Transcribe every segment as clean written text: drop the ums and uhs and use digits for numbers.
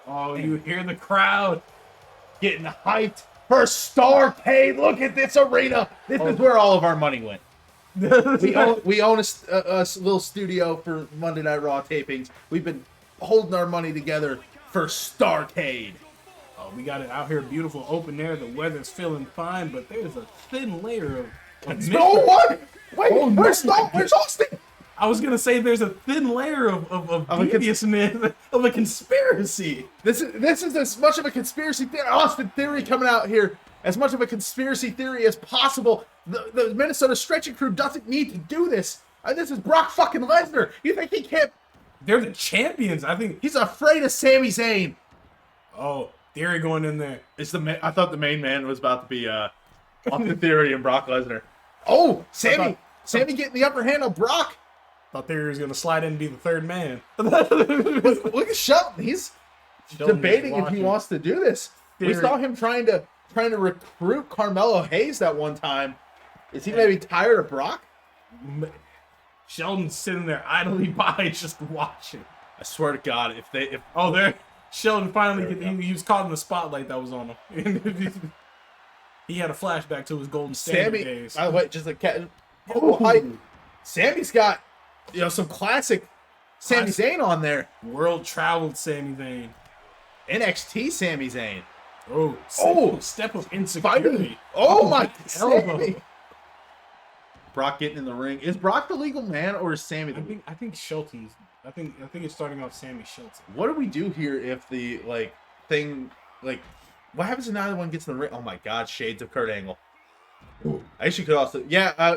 Oh, you hear the crowd getting hyped for StarrCade. Look at this arena. This is where all of our money went. we own a little studio for Monday Night Raw tapings. We've been holding our money together for StarrCade. Oh, we got it out here, beautiful open air. The weather's feeling fine, but there's a thin layer of No what? Wait, where's Austin? I was gonna say there's a thin layer of deviousness, of a conspiracy. This is as much of a conspiracy theory, Austin theory coming out here. As much of a conspiracy theory as possible. The Minnesota stretching crew doesn't need to do this. This is Brock fucking Lesnar. You think he can't? They're the champions. I think he's afraid of Sami Zayn. Oh, Theory going in there. I thought the main man was about to be Austin Theory and Brock Lesnar. Oh, Sami getting the upper hand on Brock. Thought Theory was gonna slide in and be the third man. Look at Shelton. He's debating if he wants to do this. Theory. We saw him trying to recruit Carmelo Hayes that one time. Is he maybe tired of Brock? Shelton's sitting there idly by, just watching. I swear to God, if Shelton finally he was caught in the spotlight that was on him. He had a flashback to his Golden Standard days. By the way, just a cat. Oh, Sami's got some classic Sami Zayn on there. World traveled Sami Zayn. NXT Sami Zayn. Step of insecurity. My Sami. Brock getting in the ring. Is Brock the legal man or is Sami the I think Shelton's. I think it's starting off Sami Shelton. What do we do here if the thing what happens if neither one gets in the ring? Oh my God, shades of Kurt Angle. I guess you could also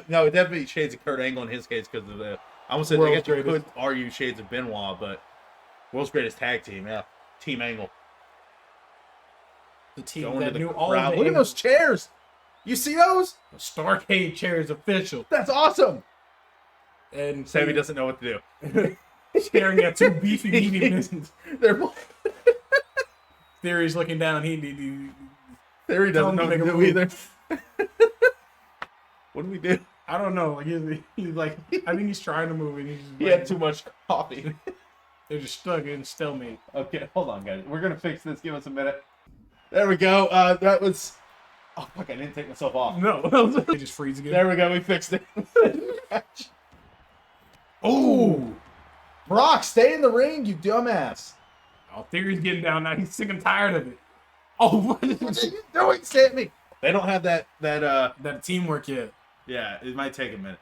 no, it definitely shades of Kurt Angle in his case because of the I almost said I guess you could argue shades of Benoit, but world's greatest tag team, Team Angle. The team that knew all of Look at those chairs. You see those? The StarrCade chair is official. That's awesome. And Sami doesn't know what to do. Staring at two beefy mediums. They're both. Theory's looking down. Theory doesn't know what to do either. What do we do? I don't know. He's like, I think he's trying to move it. He had too much coffee. They're just stuck in stalemate. Okay, hold on, guys. We're gonna fix this. Give us a minute. There we go. That was. Oh fuck! I didn't take myself off. No, it just freeze again. There we go. We fixed it. Oh, Brock, stay in the ring, you dumbass. Oh, Theory's getting down now. He's sick and tired of it. Oh, what are you doing, Sami? They don't have that teamwork yet. Yeah, it might take a minute.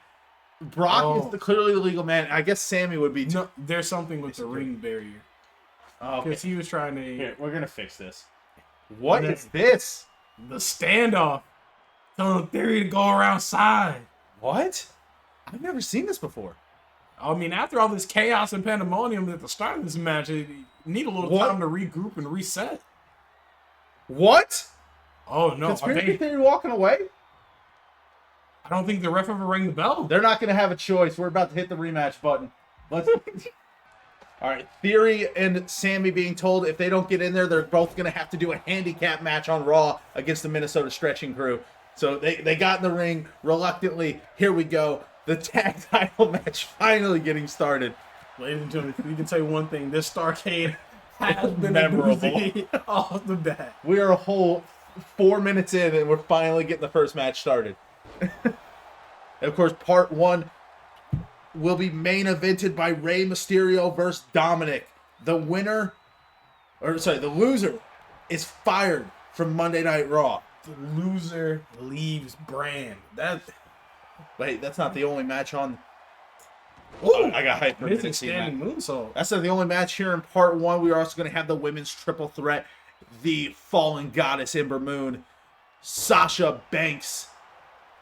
Brock is clearly the legal man. I guess Sami would be. No, there's something with the ring barrier. Oh, because he was trying to. Here, we're gonna fix this. What is this? The standoff. Telling Theory to go around side. What? I've never seen this before. I mean, after all this chaos and pandemonium at the start of this match, you need a little time to regroup and reset. What? Oh no! Conspiracy theory walking away? I don't think the ref ever rang the bell. They're not going to have a choice. We're about to hit the rematch button. Let's. All right, Theory and Sami being told if they don't get in there, they're both going to have to do a handicap match on Raw against the Minnesota Stretching Crew. So they got in the ring reluctantly. Here we go. The tag title match finally getting started. Ladies and gentlemen, we can tell you one thing. This StarrCade has been memorable off the bat. We are a whole 4 minutes in, and we're finally getting the first match started. And of course, part 1 will be main evented by Rey Mysterio versus Dominic. The loser is fired from Monday Night Raw. The loser leaves brand. Wait, that's not the only match on. Ooh, I got hyped for a standing moonsault. That's not the only match here in part 1. We are also going to have the women's triple threat. The fallen goddess Ember Moon, Sasha Banks,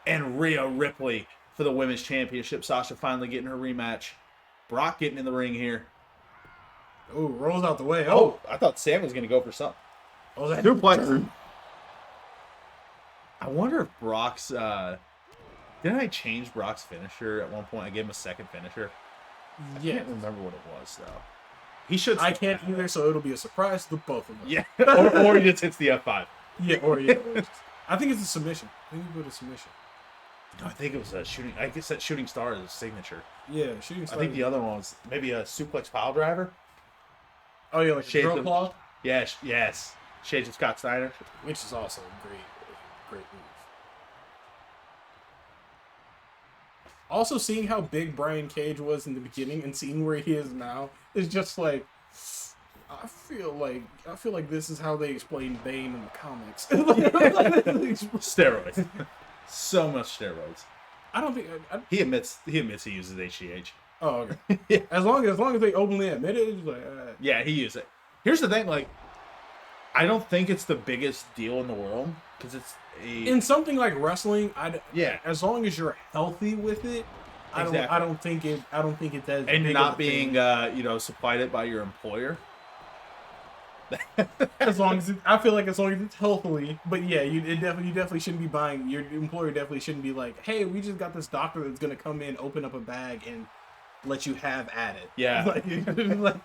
and Rhea Ripley for the women's championship. Sasha finally getting her rematch. Brock getting in the ring here. Oh, rolls out the way. Oh, I thought Sam was going to go for something. Oh, that duplex. I wonder if Brock's. Didn't I change Brock's finisher at one point? I gave him a second finisher. Yeah. I can't remember what it was though. He should. I can't either, so it'll be a surprise to both of us. Yeah. or he just hits the F5. Yeah. I think it's a submission. I think you put a submission. No, I think it was a shooting. I guess that shooting star is a signature. Yeah, shooting star. I think the other one was maybe a suplex pile driver. Oh yeah, like a girl claw. Yes. Shades of Scott Steiner. which is also a great move. Also, seeing how big Brian Cage was in the beginning and seeing where he is now is just like, I feel like this is how they explain Bane in the comics. Steroids. So much steroids. I don't think He admits he uses HGH. Oh, okay. Yeah. As long as they openly admit it, it's like, Yeah, he uses it. Here's the thing, like, I don't think it's the biggest deal in the world because it's in something like wrestling, yeah. as long as you're healthy with it, Exactly. I don't think it's as And big not of a being thing. supplied it by your employer. As long as I feel like as long as it's healthily, but yeah, you definitely shouldn't be buying. Your employer definitely shouldn't be like, hey, we just got this doctor that's gonna come in, open up a bag, and let you have at it. Yeah. like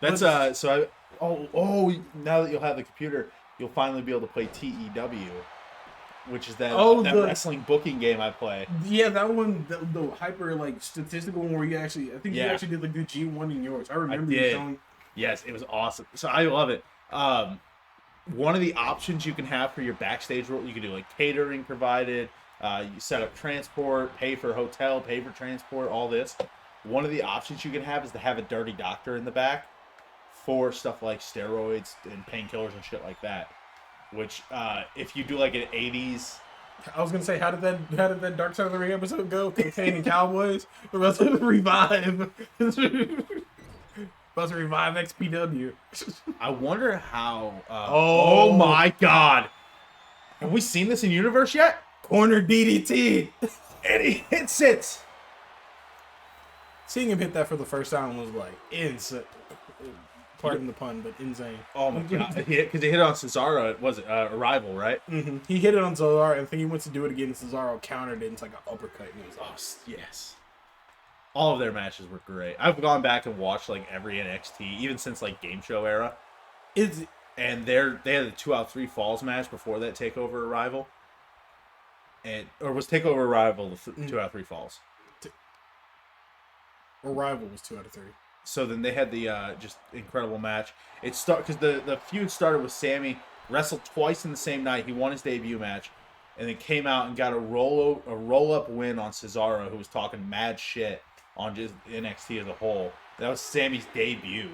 That's so now that you'll have the computer, you'll finally be able to play TEW, which is that wrestling booking game I play. Yeah, that one, the hyper like statistical one where you actually, you actually did like the G1 in yours. I remember you showing. Yes, it was awesome. So I love it. One of the options you can have for your backstage role, you can do like catering provided. You set up transport, pay for hotel, pay for transport, all this. One of the options you can have is to have a dirty doctor in the back for stuff like steroids and painkillers and shit like that. Which, if you do like an 80s... I was going to say, how did that Dark Side of the Ring episode go? Cocaine and Cowboys? We're about to revive. About to revive XPW. I wonder how... oh my god! Have we seen this in Universe yet? Corner DDT! And he hits it! Seeing him hit that for the first time was like insane. Pardon the pun, but insane. Oh my god! Because he hit it on Cesaro. Was it Arrival, right? Mm-hmm. He hit it on Cesaro, and I think he wants to do it again. And Cesaro countered it. And it's like an uppercut. And it was awesome. Yes. All of their matches were great. I've gone back and watched like every NXT, even since like Game Show era. And they had a 2 out of 3 falls match before that Takeover Arrival. Or was Takeover Arrival the 2 out of 3 falls? Arrival was 2 out of 3. So then they had the just incredible match. It because the feud started with Sami wrestled twice in the same night. He won his debut match, and then came out and got a roll up win on Cesaro, who was talking mad shit on just NXT as a whole. That was Sami's debut.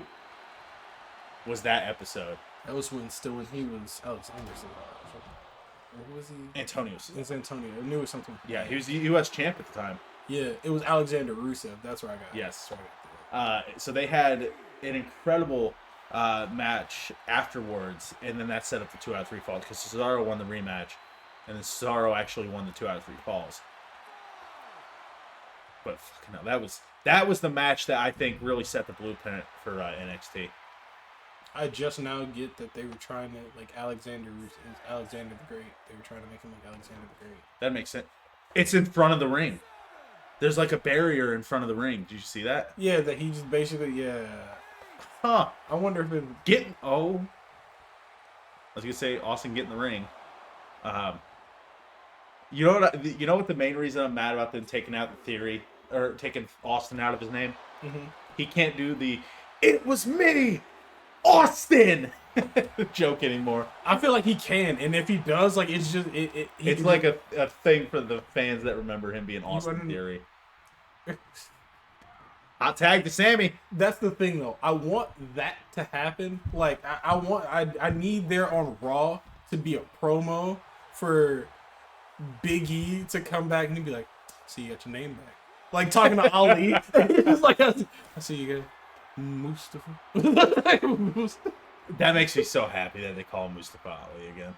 Was that episode? That was when he was Alexander Cesaro. Who was he? Antonio. It's Antonio. I knew it was something. Yeah, he was the U.S. champ at the time. Yeah, it was Alexander Rusev. That's where I got it. Yes. So they had an incredible match afterwards, and then that set up the 2 out of 3 falls because Cesaro won the rematch, and then Cesaro actually won the 2 out of 3 falls. But fucking hell, that was the match that I think really set the blueprint for NXT. I just now get that they were trying to like Alexander the Great. They were trying to make him like Alexander the Great. That makes sense. It's in front of the ring. There's like a barrier in front of the ring. Did you see that? Yeah, that he just basically Huh. I wonder if it I was gonna say Austin get in the ring. You know what the main reason I'm mad about them taking out the Theory or taking Austin out of his name? Mm-hmm. He can't do the "It was me, Austin" joke anymore. I feel like he can, and if he does, like it's just it's like a thing for the fans that remember him being Austin Theory. Hot tag to Sami. That's the thing, though. I want that to happen. Like I need there on Raw to be a promo for Big E to come back and he'd be like, "See, you got your name back." Like talking to Ali. It's like I see you guys, Mustafa. That makes me so happy that they call him Mustafa Ali again.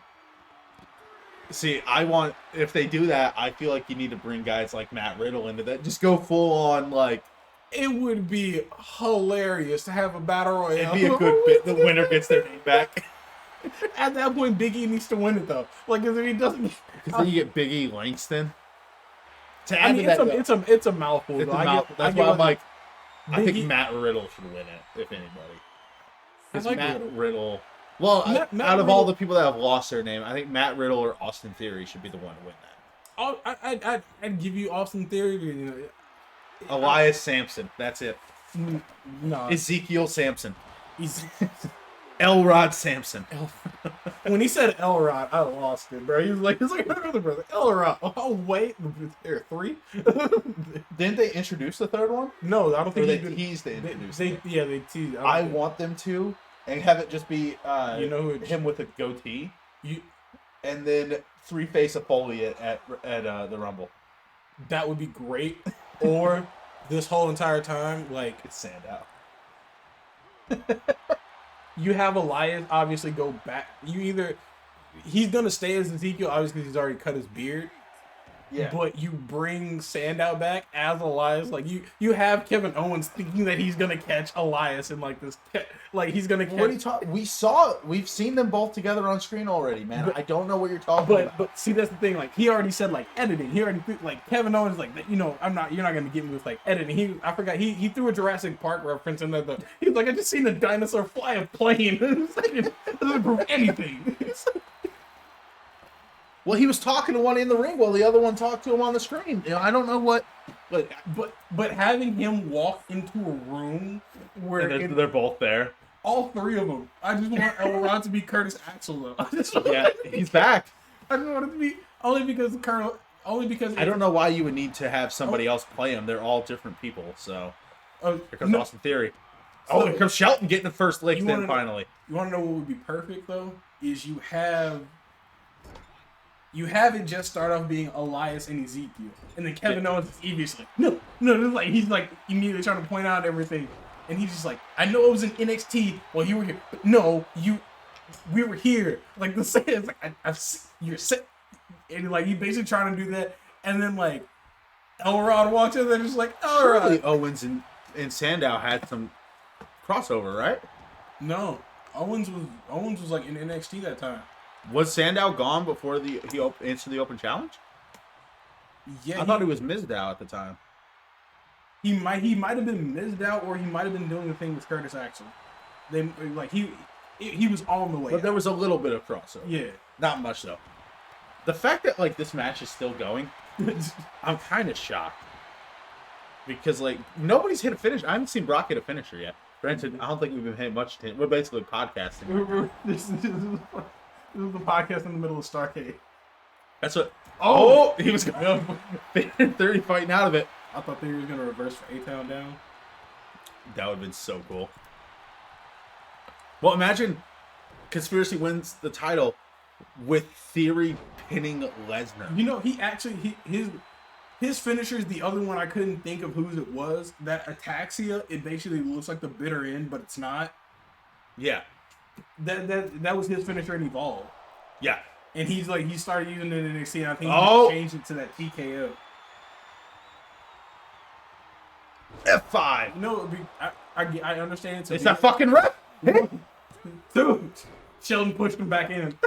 See, if they do that, I feel like you need to bring guys like Matt Riddle into that. Just go full on, like... It would be hilarious to have a battle royale. It'd be a good bit. The winner gets their name back. At that point, Big E needs to win it, though. Like, if he doesn't... Because then you get Big E Langston. I mean, it's a mouthful, though. That's why I'm like... I think Matt Riddle should win it, if anybody. Because Matt Riddle... Well, out of all the people that have lost their name, I think Matt Riddle or Austin Theory should be the one to win that. I'd give you Austin Theory. You know, Elias Sampson. That's it. No. Ezekiel Sampson. He's Elrod Sampson. when he said Elrod, I lost it, bro. He was like, my other brother, Elrod. Oh wait, there are 3. Didn't they introduce the third one? No, I don't think They teased they introduced it. Yeah, they teased. I want them to, and have it just be you know him with a goatee, you. and then 3-face of Foley at the Rumble. That would be great. Or this whole entire time, like It's Sandow. you have Elias obviously go back. He's gonna stay as Ezekiel, obviously because he's already cut his beard. Yeah. But you bring Sandow back as Elias, like you have Kevin Owens thinking that he's gonna catch Elias in like this, like he's gonna catch. What are you talking? We've seen them both together on screen already, man. But, I don't know what you're talking about. But see, that's the thing. Like he already said, like editing. He already like Kevin Owens, like You're not gonna get me with like editing. I forgot. He threw a Jurassic Park reference in there. He was like, I just seen a dinosaur fly a plane. It's like, it doesn't prove anything. Well, he was talking to one in the ring while the other one talked to him on the screen. You know, I don't know what. But having him walk into a room where they're both there. All 3 of them. I just want Elrod to be Curtis Axel though. Yeah, he's back. I just want it to be only because I don't know why you would need to have somebody else play them. They're all different people. So here comes Austin Theory. So, here comes Shelton getting the first lick in finally. You want to know what would be perfect though? Is you have it just start off being Elias and Ezekiel, and then Kevin Owens is obviously no, like he's like immediately trying to point out everything, and he's just like, I know it was in NXT while you were here, but no, we were here. Like the same, it's like I've seen you're set, and like he basically trying to do that, and then like Elrod walks in, they're just like Elrod. Surely Owens and Sandow had some crossover, right? No, Owens was like in NXT that time. Was Sandow gone before he answered the open challenge? Yeah, I thought he was Mizdow at the time. He might have been Mizdow, or he might have been doing the thing with Curtis Axel. They like he was on the way. But there was a little bit of crossover. Yeah, not much though. The fact that like this match is still going, I'm kind of shocked because like nobody's hit a finish. I haven't seen Brock hit a finisher yet. Granted, I don't think we've been hitting much. We're basically podcasting. This is the podcast in the middle of StarrCade. That's what. Oh, he was going 30 fighting out of it. I thought they were going to reverse for A-Town down. That would have been so cool. Well, imagine Conspiracy wins the title with Theory pinning Lesnar. You know, he actually his finisher is the other one I couldn't think of whose it was. That Ataxia, it basically looks like the bitter end, but it's not. Yeah. That was his finisher in Evolve. Yeah. And he started using it in NXT, and I think he changed it to that TKO. F5. No, I understand. It's that fucking ref. Dude, Shelton pushed him back in.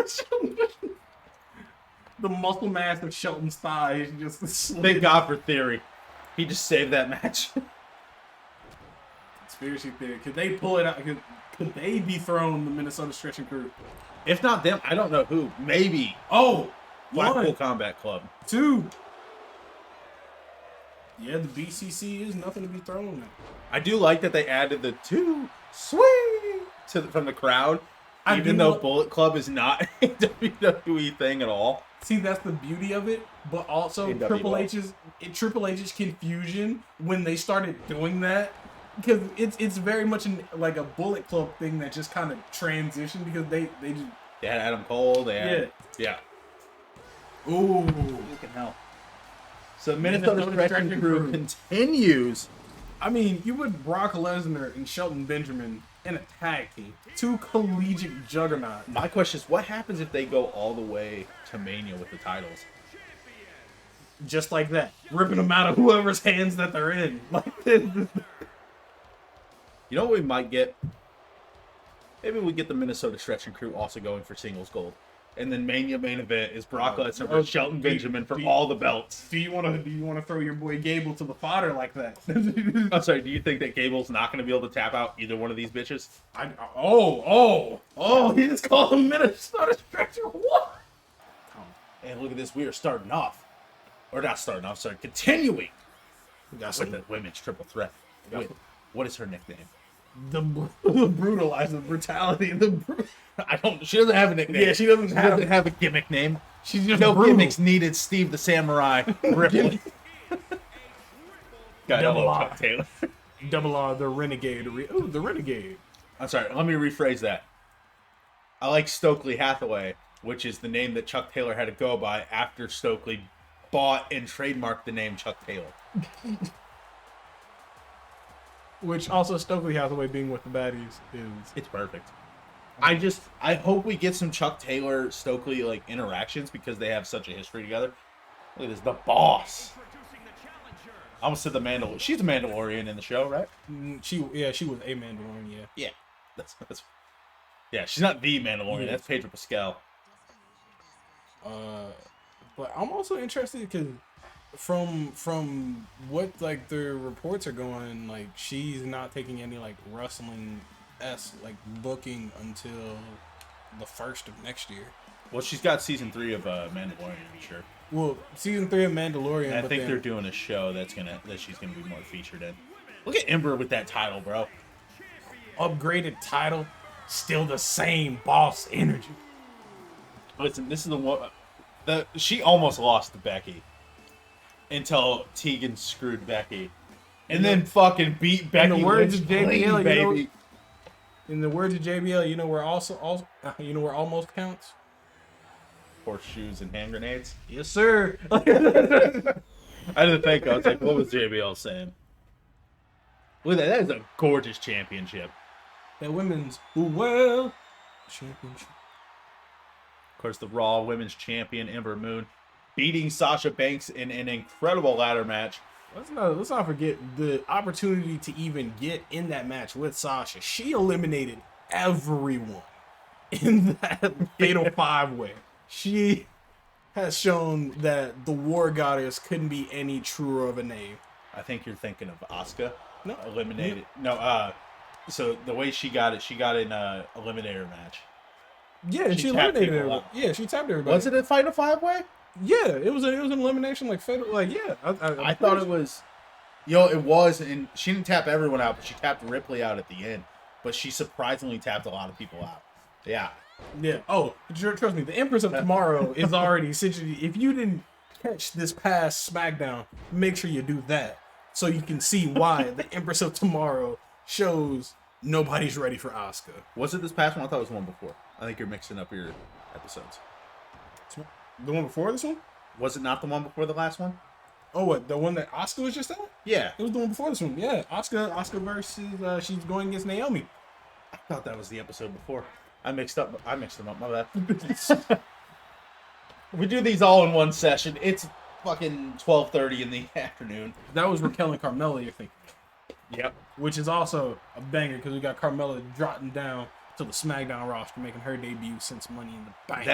The muscle mass of Shelton's thighs just slid. Thank God for Theory. He just saved that match. Conspiracy theory. Could they pull it out? Could they dethrone the Minnesota Stretching Crew? If not them, I don't know who. Maybe. Blackpool Combat Club. 2. Yeah, the BCC is nothing to be thrown at. I do like that they added the 2 swing from the crowd, even though Bullet Club is not a WWE thing at all. See, that's the beauty of it, but also Triple H's confusion when they started doing that, because it's very much like a Bullet Club thing that just kind of transitioned because they just had Adam Cole. Yeah. Ooh, fucking hell. So Minnesota Stretching Crew continues. I mean, you put Brock Lesnar and Shelton Benjamin in a tag team, 2 collegiate juggernauts. My question is, what happens if they go all the way to Mania with the titles? Just like that, ripping them out of whoever's hands that they're in. You know what we might get? Maybe we get the Minnesota Stretching Crew also going for singles gold. And then Mania main event is Brock Lesnar versus Shelton Benjamin for all the belts. Do you want to throw your boy Gable to the fodder like that? I'm sorry. Do you think that Gable's not going to be able to tap out either one of these bitches? He just called him Minnesota Stretcher. What? And look at this. We are starting off, or not starting off. Sorry, continuing with the women's triple threat. What is her nickname? The brutalizer, brutality, She doesn't have a nickname. Yeah, she doesn't have a gimmick name. She's just No brutal. gimmicks needed. Steve the Samurai. Ripley. God, I love Chuck Taylor. Double R, the Renegade. Ooh, the Renegade. I'm sorry. Let me rephrase that. I like Stokely Hathaway, which is the name that Chuck Taylor had to go by after Stokely bought and trademarked the name Chuck Taylor. Which also Stokely Hathaway being with the baddies is... It's perfect. I hope we get some Chuck Taylor Stokely like interactions because they have such a history together. Look at this, the boss. I almost said the Mandalorian. She's a Mandalorian in the show, right? She was a Mandalorian, yeah. Yeah. That's yeah, she's not the Mandalorian. Yeah. That's Pedro Pascal. But I'm also interested because from what like the reports are going, like she's not taking any like wrestling-esque like booking until the 1st of next year. Well, she's got season 3 of Mandalorian, I'm sure. Well, season 3 of Mandalorian. And I think they're doing a show that she's gonna be more featured in. Look at Ember with that title, bro. Upgraded title, still the same boss energy. Listen, this is the one. She almost lost to Becky until Tegan screwed Becky, and then fucking beat Becky. In the words of JBL, baby. In the words of JBL, where almost counts. Horseshoes and hand grenades. Yes, sir. I didn't think. I was like, what was JBL saying? Look at that. That is a gorgeous championship. That women's world championship. Of course, the Raw Women's Champion Ember Moon beating Sasha Banks in an incredible ladder match. Let's not forget the opportunity to even get in that match with Sasha. She eliminated everyone in that Fatal 5-Way. She has shown that the War Goddess couldn't be any truer of a name. I think you're thinking of Asuka. No. Eliminated. No, so the way she got in a eliminator match. Yeah, and she eliminated everybody. Yeah, she tapped everybody. Was it a Fatal 5-Way? Yeah, it was an elimination like Fatal. Like, yeah. I thought it was. It was, and she didn't tap everyone out, but she tapped Ripley out at the end. But she surprisingly tapped a lot of people out. Yeah. Yeah. Oh, trust me, the Empress of Tomorrow is already situated. If you didn't catch this past SmackDown, make sure you do that so you can see why the Empress of Tomorrow shows nobody's ready for Asuka. Was it this past one? I thought it was the one before. I think you're mixing up your episodes. The one before this one? Was it not the one before the last one? Oh, what? The one that Asuka was just at? Yeah. It was the one before this one. Yeah. Asuka versus, she's going against Naomi. I thought that was the episode before. I mixed them up. My bad. We do these all in one session. It's fucking 12:30 in the afternoon. That was Raquel and Carmella, you're thinking. Yep. Which is also a banger because we got Carmella dropping down to the SmackDown roster, making her debut since Money in the Bank.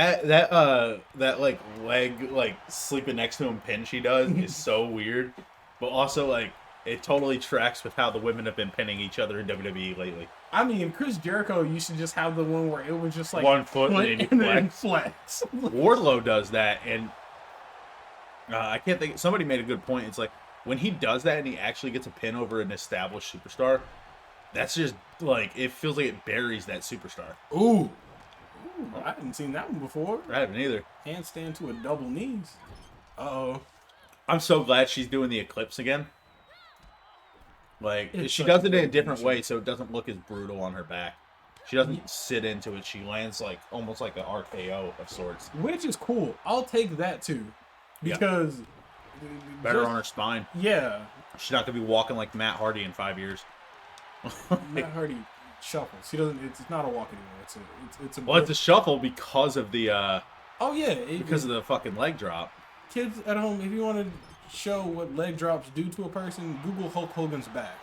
That like leg like sleeping next to him pin she does is so weird, but also like it totally tracks with how the women have been pinning each other in WWE lately. I mean, Chris Jericho used to just have the one where it was just like 1 foot and then flex. Wardlow does that, and I can't think. Somebody made a good point. It's like when he does that and he actually gets a pin over an established superstar. That's just like it feels like it buries that superstar. Ooh, I hadn't seen that one before. I haven't either. Handstand to a double knees. Uh-oh. I'm so glad she's doing the Eclipse again. Like, It's she such does a it in a good different position. way so it doesn't look as brutal on her back. She doesn't sit into it. She lands like almost like an RKO of sorts. Which is cool. I'll take that too. Because Better on her spine. Yeah. She's not going to be walking like Matt Hardy in 5 years. Matt Hardy shuffles. He doesn't. It's not a walk anymore. It's a. Well, it's a shuffle because of the Oh yeah. because of the fucking leg drop. Kids at home, if you want to show what leg drops do to a person, Google Hulk Hogan's back.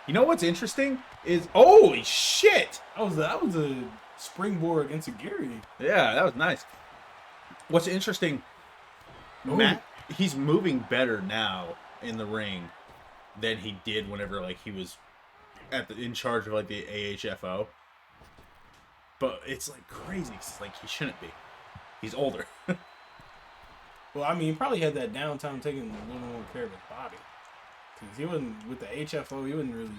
You know what's interesting is holy shit. That was a springboard into Gary. Yeah, that was nice. What's interesting, Matt, he's moving better now in the ring than he did whenever like he was in charge of like the AHFO. But it's like crazy. It's like he shouldn't be. He's older. Well, I mean, he probably had that downtime taking a little more care of his body. Because he wasn't, with the HFO, he wasn't really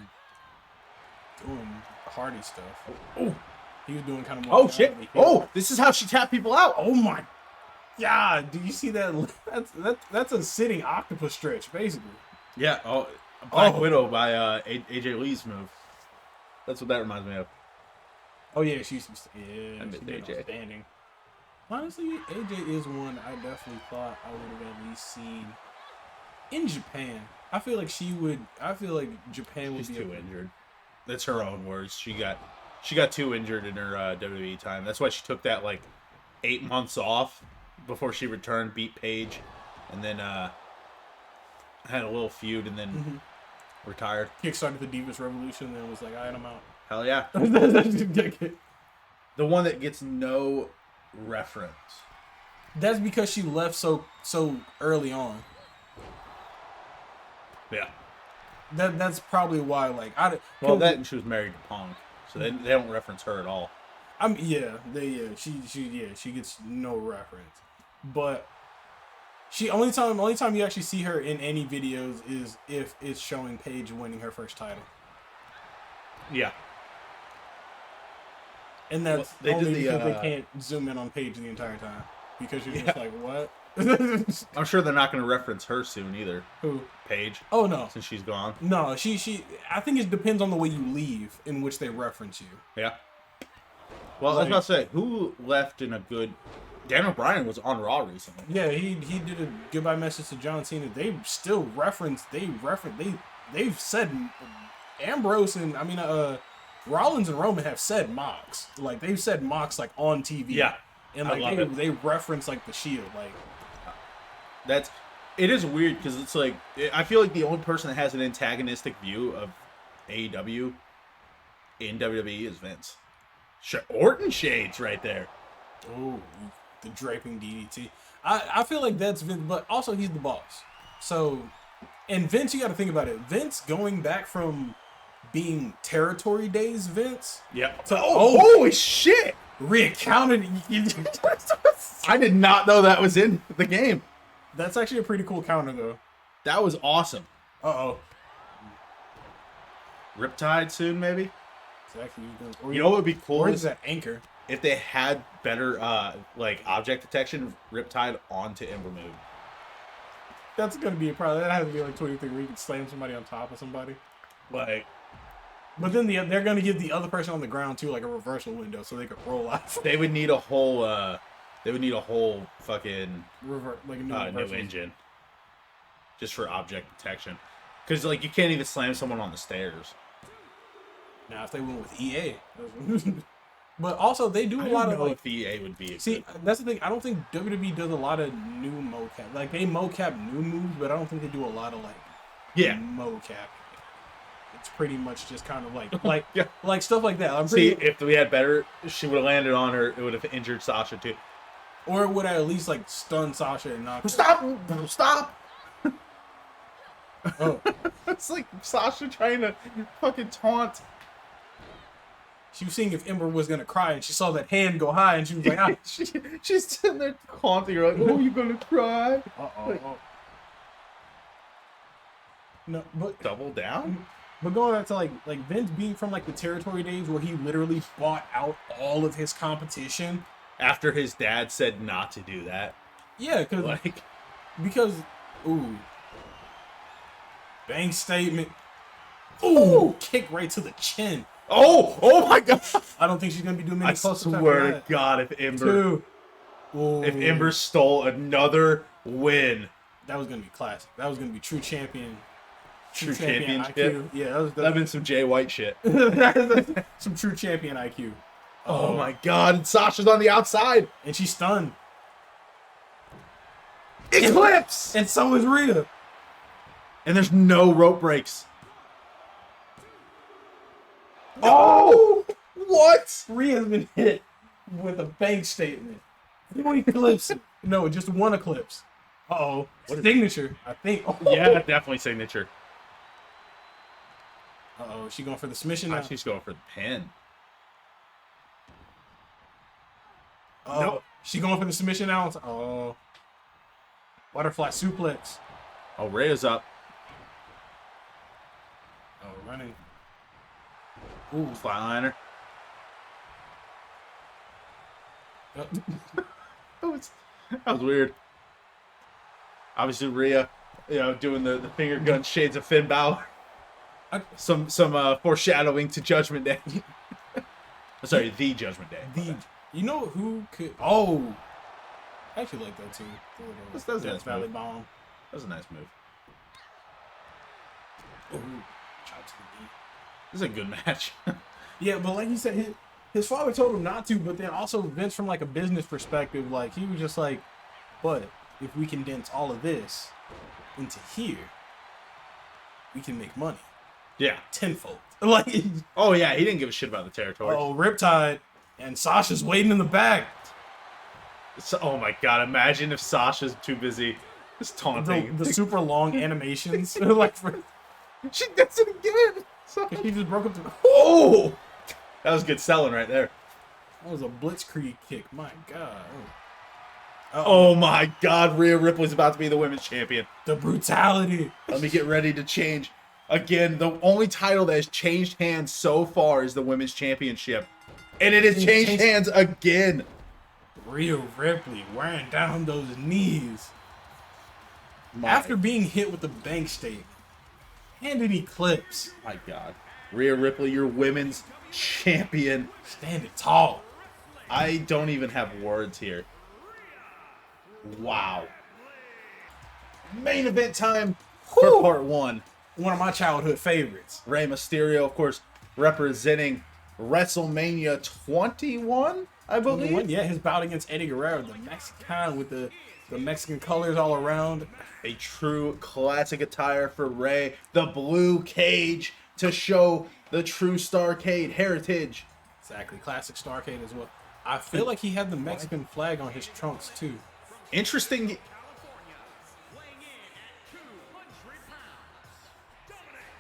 doing hardy stuff. Oh, he was doing kind of more. Oh shit! Oh, this is how she tapped people out. Oh my god! Do you see that? That's a sitting octopus stretch, basically. Yeah. Oh, Black Widow by AJ Lee's move. That's what that reminds me of. Oh yeah, she's AJ. Outstanding. Honestly, AJ is one I definitely thought I would have at least seen in Japan. I feel like she would. I feel like Japan would She's be too injured. That's her own words. She got too injured in her WWE time. That's why she took that like 8 months off before she returned, beat Paige, and then had a little feud, and then retired. Kickstarted the Divas Revolution, and then was like, "All right, I'm out." Hell yeah. The one that gets no reference. That's because she left so early on. Yeah. That's probably why. Like, and she was married to Punk, so they don't reference her at all. She gets no reference, but only time you actually see her in any videos is if it's showing Paige winning her first title. Yeah. And that's because they can't zoom in on Paige the entire time because you're just like, what? I'm sure they're not going to reference her soon either. Who? Paige. Oh no, since she's gone. No, she. I think it depends on the way you leave in which they reference you. Yeah. Well, I was about to say, who left in a good? Dan O'Brien was on Raw recently. Yeah, he did a goodbye message to John Cena. They still reference. They've said Ambrose and Rollins and Roman have said Mox. Like they've said Mox like on TV. Yeah. And like they reference like the Shield. Like it is weird because it's like I feel like the only person that has an antagonistic view of AEW in WWE is Vince. Orton shades right there. Oh, the draping DDT. I feel like that's Vince, but also he's the boss. So, and Vince, you got to think about it. Vince going back from being territory days Vince. Yeah. Holy shit! Rhea counted. I did not know that was in the game. That's actually a pretty cool counter, though. That was awesome. Uh-oh. Riptide soon, maybe? Exactly. You know what would be cool? Or is that anchor? If they had better, object detection, Riptide onto Ember move. That's going to be a problem. That has to be like 23 where you can slam somebody on top of somebody. Like... But then they're going to give the other person on the ground, too, like a reversal window so they could roll out. They would need a whole, fucking... new engine. Just for object detection. Because, like, you can't even slam someone on the stairs. Now, if they went with EA. But also, they do a lot of, if EA would be... that's the thing. I don't think WWE does a lot of new mocap. Like, they mocap new moves, but I don't think they do a lot of, mocap. It's pretty much just kind of like stuff like that. If we had better, she would have landed on her. It would have injured Sasha too, or it would have at least like stunned Sasha and knocked. Stop! Oh, it's like Sasha trying to fucking taunt. She was seeing if Ember was gonna cry, and she saw that hand go high, and she was like, "Ah." She's sitting there taunting her, like, "Oh, you gonna cry?" No, but double down. But going back to like Vince being from like the territory days where he literally bought out all of his competition after his dad said not to do that. Yeah, because bank statement. Ooh, kick right to the chin. Oh my god! I don't think she's gonna be doing many close-ups. I swear to God, if Ember stole another win, that was gonna be classic. That was gonna be true champion. True champion IQ. Yeah, that'd been some Jay White shit. Some true champion IQ. Oh my god, and Sasha's on the outside. And she's stunned. Eclipse! And so is Rhea. And there's no rope breaks. Oh! What? Rhea's been hit with a bank statement. One eclipse. No, just one eclipse. Uh-oh. Signature, I think. Oh. Yeah, definitely signature. Uh-oh, she going for the submission now? She's going for the pin. Oh, nope. She going for the submission now? Oh. Butterfly suplex. Oh, Rhea's up. Oh, running. Ooh, flatliner. That was weird. Obviously, Rhea, doing the finger gun shades of Finn Balor. Some foreshadowing to Judgment Day. Sorry, the Judgment Day. You know who could? Oh, I actually like that too. That was a nice Valley move. Bomb. That was a nice move. Ooh, chop to the knee. This is a good match. Yeah, but like you said, his father told him not to, but then also Vince, from like a business perspective, like he was just like, but if we condense all of this into here, we can make money. Yeah. Tenfold. Like, oh yeah, he didn't give a shit about the territory. Oh, Riptide, and Sasha's waiting in the back. So, oh my god, imagine if Sasha's too busy just taunting. The super long animations. Like, she does it again. He just broke up the... Oh! That was good selling right there. That was a blitzkrieg kick. My god. Oh my god, Rhea Ripley's about to be the women's champion. The brutality. Let me get ready to change. Again, the only title that has changed hands so far is the women's championship. And it has changed hands again. Rhea Ripley wearing down those knees. After being hit with the bank statement. And an eclipse. My god. Rhea Ripley, your women's champion. Standing tall. I don't even have words here. Wow. Main event time for part one. One of my childhood favorites. Rey Mysterio, of course, representing WrestleMania 21, I believe. Yeah, his bout against Eddie Guerrero, the Mexican with the Mexican colors all around. A true classic attire for Rey. The blue cage to show the true StarrCade heritage. Exactly, classic StarrCade as well. I feel like he had the Mexican flag on his trunks too. Interesting.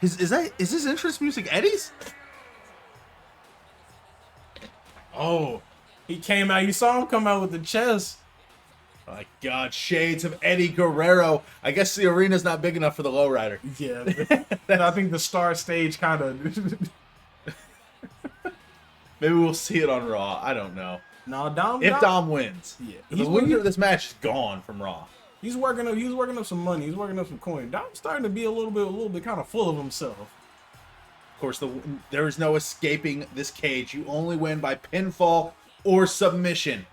Is this entrance music Eddie's? Oh, he came out. You saw him come out with the chest. My God, shades of Eddie Guerrero. I guess the arena's not big enough for the lowrider. Yeah, I think the star stage kind of. Maybe we'll see it on Raw. I don't know. No, Dom. If Dom wins, yeah, the winner of this match is gone from Raw. He's working up some money. He's working up some coin. Dom's starting to be a little bit kind of full of himself. Of course, there is no escaping this cage. You only win by pinfall or submission.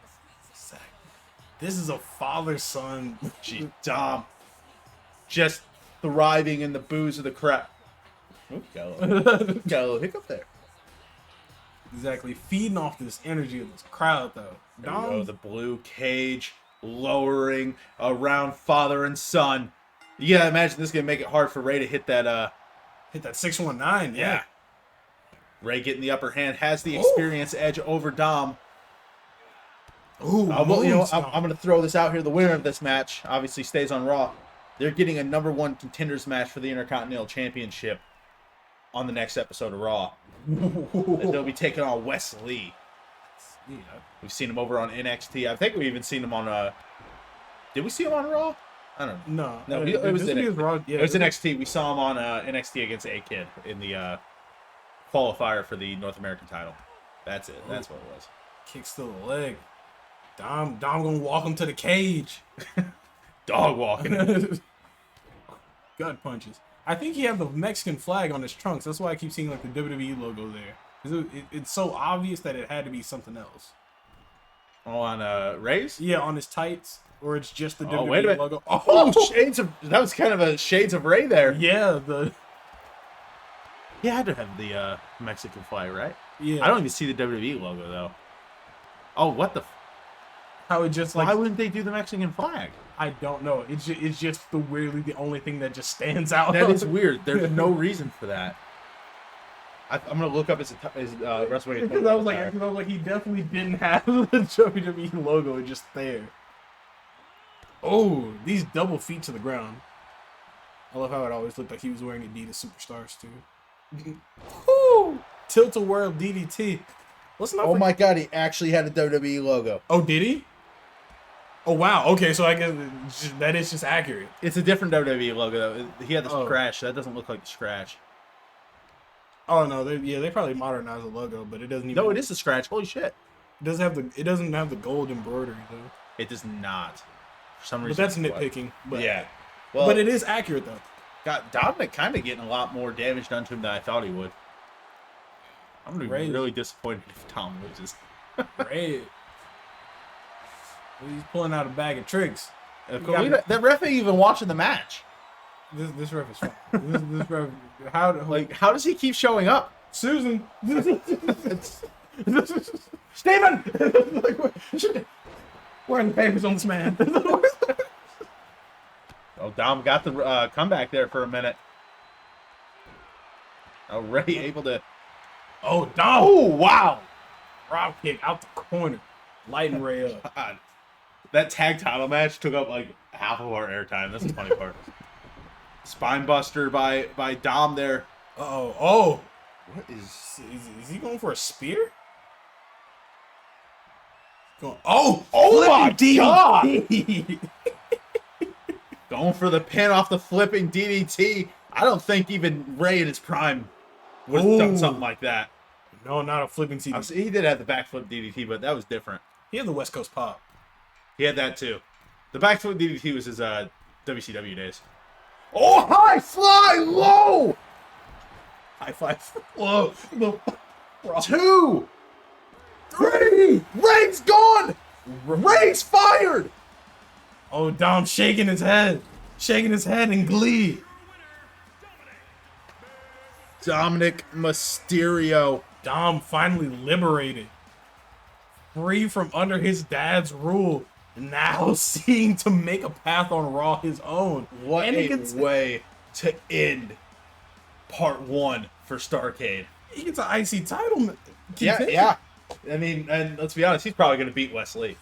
This is a father-son. Gee, Dom, just thriving in the booze of the crowd. Got a little hiccup there. Exactly, feeding off this energy of this crowd, though. Dom, the blue cage lowering around father and son. You gotta imagine this is gonna make it hard for Rey to hit that 619. Yeah. Rey getting the upper hand, has the experience edge over Dom. Ooh, I'm going to throw this out here. The winner of this match obviously stays on Raw. They're getting a #1 contenders match for the Intercontinental Championship on the next episode of Raw. They'll be taking on Wes Lee. Yeah. We've seen him over on NXT. I think we've even seen him on... Did we see him on Raw? I don't know. No, it was Raw. Yeah, it was NXT. We saw him on NXT against A-Kid in the qualifier for the North American title. That's it. That's what it was. Kicks to the leg. Dom gonna walk him to the cage. Dog walking. Gut punches. I think he had the Mexican flag on his trunks. That's why I keep seeing like the WWE logo there. It's so obvious that it had to be something else. Oh, on Rey's? Yeah, on his tights. Or it's just the WWE wait a minute. logo. Oh, shades of... That was kind of a shades of Rey there. Yeah, He had to have the Mexican flag, right? Yeah. I don't even see the WWE logo, though. Oh, what the... How it just like... Why wouldn't they do the Mexican flag? I don't know. It's just the only thing that just stands out. That is weird. There's no reason for that. I'm gonna look up his WrestleMania. Because I was like, he definitely didn't have the WWE logo just there. Oh, these double feet to the ground. I love how it always looked like he was wearing Adidas Superstars too. Woo! Tilt-a-whirl DDT. Oh my God, he actually had a WWE logo. Oh, did he? Oh wow. Okay, so I guess that is just accurate. It's a different WWE logo though. He had the scratch. That doesn't look like the scratch. Oh no, they probably modernized the logo, but it doesn't even. No, it is a scratch. Holy shit! It doesn't have the gold embroidery though. It does not. For some But reason. that's nitpicking. But Yeah. Well, but it is accurate though. got Dominic kind of getting a lot more damage done to him than I thought he would. I'm gonna be really disappointed if Tom loses. Right. He's pulling out a bag of tricks. That ref ain't even watching the match. This ref is fine. this ref, how does he keep showing up? Susan? Steven! Where are the papers on this man? Oh, Dom got the comeback there for a minute. Already able to. Oh, Dom! Oh, wow! Drop kick out the corner. Lighting Rhea up. God. That tag title match took up like half of our airtime. That's the funny part. Spine buster by Dom there. Oh. What is he going for a spear? Oh my God! Going for the pin off the flipping DDT. I don't think even Ray in his prime would have done something like that. No, not a flipping DDT. He did have the backflip DDT, but that was different. He had the West Coast pop. He had that too. The backflip DDT was his WCW days. Oh, high fly low! High five. Whoa. 2, 3. Ray's gone. Ray's fired. Oh, Dom shaking his head in glee. Dominic Mysterio. Dom finally liberated. Free from under his dad's rule. Now seeking to make a path on Raw his own. What a way to end part 1 for StarrCade. He gets an IC title. Yeah. I mean, and let's be honest, he's probably going to beat Wesley.